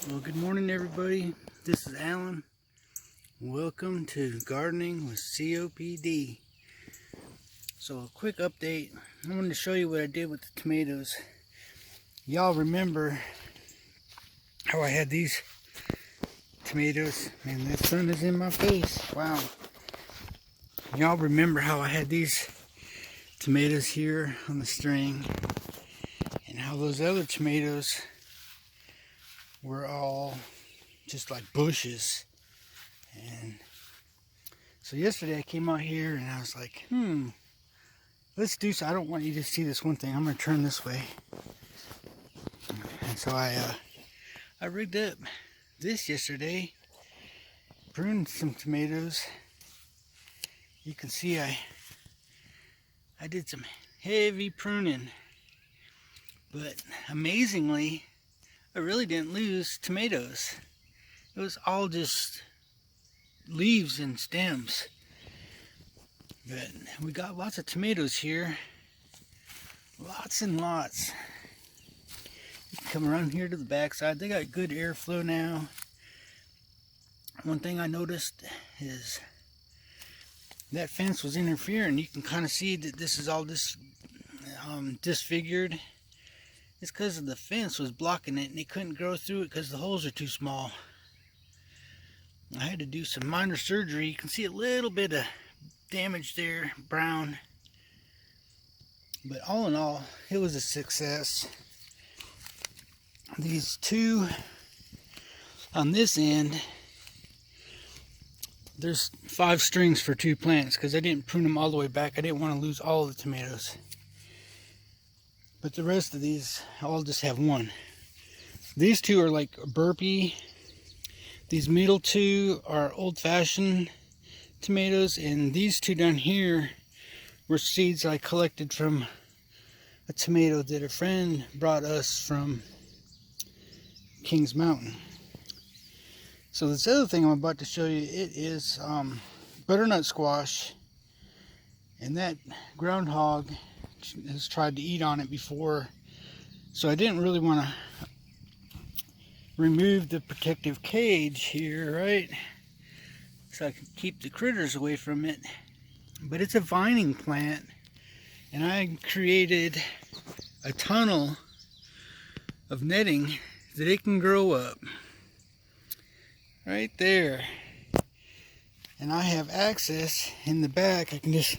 Well, good morning, everybody. This is Alan. Welcome to Gardening with COPD. So, a quick update. I wanted to show you what I did with the tomatoes. Y'all remember how I had these tomatoes? Man, the sun is in my face. Wow. Y'all remember how I had these tomatoes here on the string, and how those other tomatoes were all just like bushes. And so yesterday I came out here and I was like, let's do so. I don't want you to see this one thing. I'm going to turn this way. And so I rigged up this yesterday, pruned some tomatoes. You can see I did some heavy pruning, but amazingly I really didn't lose tomatoes. It was all just leaves and stems. But we got lots of tomatoes here. Lots and lots. You can come around here to the backside. They got good airflow now. One thing I noticed is that fence was interfering. You can kind of see that this is all disfigured. It's because the fence was blocking it and they couldn't grow through it because the holes are too small. I had to do some minor surgery. You can see a little bit of damage there, brown. But all in all, it was a success. These two on this end, there's 5 strings for 2 plants because I didn't prune them all the way back. I didn't want to lose all of the tomatoes. But the rest of these, I'll just have 1. These 2 are like burpee. These middle 2 are old-fashioned tomatoes, and these 2 down here were seeds I collected from a tomato that a friend brought us from Kings Mountain. So this other thing I'm about to show you, it is butternut squash, and that groundhog has tried to eat on it before, so I didn't really want to remove the protective cage here, right, so I can keep the critters away from it. But it's a vining plant, and I created a tunnel of netting that it can grow up right there, and I have access in the back. I can just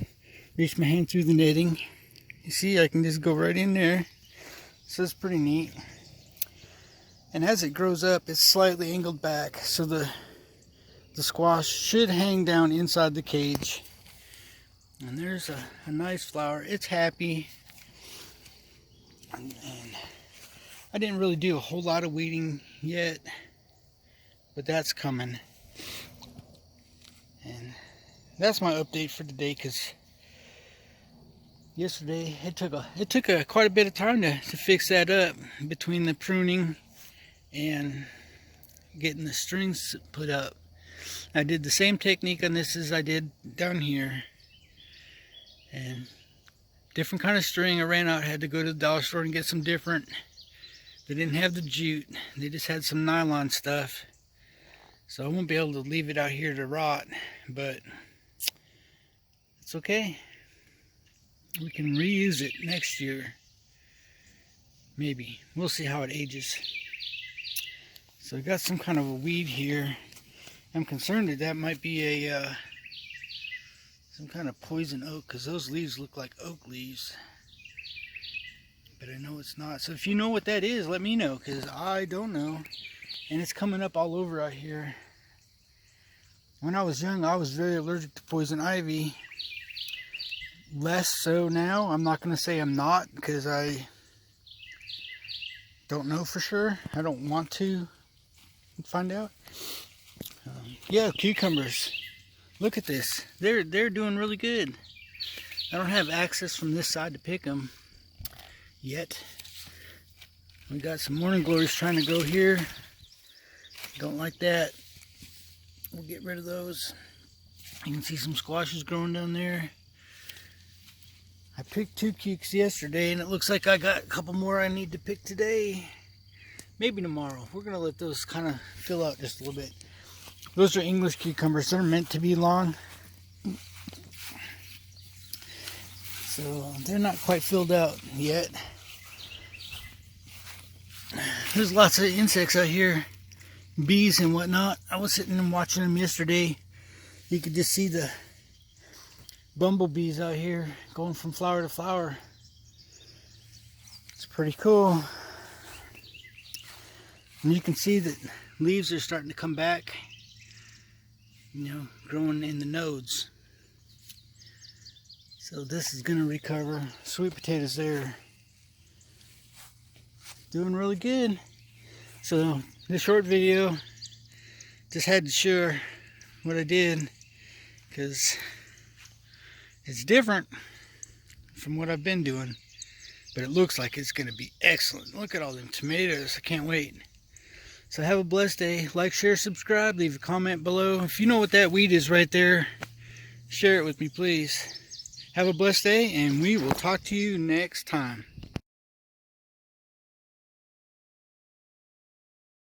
reach my hand through the netting. You see, I can just go right in there, so it's pretty neat. And as it grows up, it's slightly angled back, so the squash should hang down inside the cage. And there's a nice flower. It's happy. And I didn't really do a whole lot of weeding yet, but that's coming. And that's my update for today, because yesterday it took quite a bit of time to fix that up, between the pruning and getting the strings put up. I did the same technique on this as I did down here, and different kind of string. I ran out, had to go to the dollar store and get some different. They didn't have the jute, they just had some nylon stuff, so I won't be able to leave it out here to rot, but it's okay. We can reuse it next year, maybe. We'll see how it ages. So I got some kind of a weed here. I'm concerned that might be a some kind of poison oak, because those leaves look like oak leaves, but I know it's not. So if you know what that is, let me know, because I don't know. And it's coming up all over out here. When I was young, I was very allergic to poison ivy. Less so now. I'm not going to say I'm not, because I don't know for sure. I don't want to find out. Yeah, cucumbers. Look at this. They're doing really good. I don't have access from this side to pick them yet. We got some morning glories trying to go here. Don't like that. We'll get rid of those. You can see some squashes growing down there. I picked 2 cukes yesterday, and it looks like I got a couple more I need to pick today. maybe tomorrow. We're gonna let those kind of fill out just a little bit. Those are English cucumbers. They're meant to be long, so they're not quite filled out yet. There's lots of insects out here, bees and whatnot. I was sitting and watching them yesterday. You could just see the bumblebees out here going from flower to flower. It's pretty cool. And you can see that leaves are starting to come back, you know, growing in the nodes. So this is going to recover. Sweet potatoes there, doing really good. So this short video, just had to share what I did, because it's different from what I've been doing, but it looks like it's going to be excellent. Look at all them tomatoes. I can't wait. So have a blessed day. Like, share, subscribe, leave a comment below. If you know what that weed is right there, share it with me, please. Have a blessed day, and we will talk to you next time.